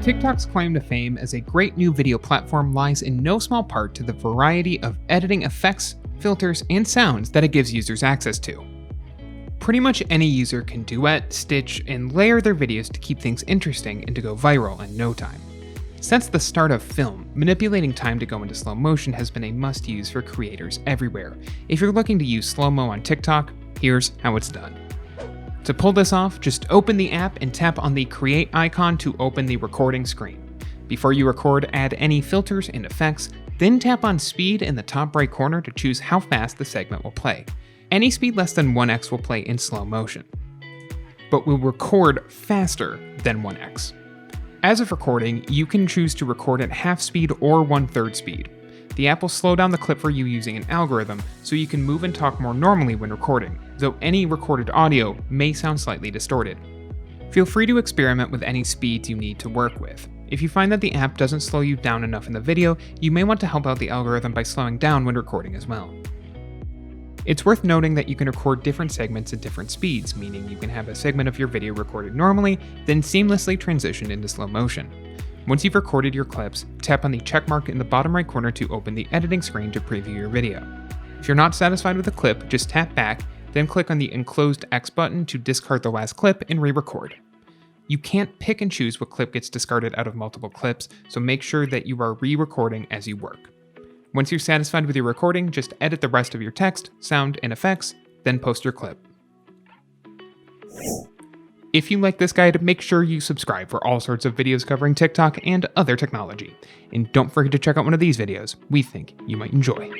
TikTok's claim to fame as a great new video platform lies in no small part to the variety of editing effects, filters, and sounds that it gives users access to. Pretty much any user can duet, stitch, and layer their videos to keep things interesting and to go viral in no time. Since the start of film, manipulating time to go into slow motion has been a must-use for creators everywhere. If you're looking to use slow-mo on TikTok, here's how it's done. To pull this off, just open the app and tap on the Create icon to open the recording screen. Before you record, add any filters and effects, then tap on Speed in the top right corner to choose how fast the segment will play. Any speed less than 1x will play in slow motion, but will record faster than 1x. As of recording, you can choose to record at half speed or 1/3 speed. The app will slow down the clip for you using an algorithm, so you can move and talk more normally when recording, though any recorded audio may sound slightly distorted. Feel free to experiment with any speeds you need to work with. If you find that the app doesn't slow you down enough in the video, you may want to help out the algorithm by slowing down when recording as well. It's worth noting that you can record different segments at different speeds, meaning you can have a segment of your video recorded normally, then seamlessly transition into slow motion. Once you've recorded your clips, tap on the checkmark in the bottom right corner to open the editing screen to preview your video. If you're not satisfied with a clip, just tap back, then click on the enclosed X button to discard the last clip and re-record. You can't pick and choose what clip gets discarded out of multiple clips, so make sure that you are re-recording as you work. Once you're satisfied with your recording, just edit the rest of your text, sound, and effects, then post your clip. If you like this guide, make sure you subscribe for all sorts of videos covering TikTok and other technology. And don't forget to check out one of these videos. We think you might enjoy.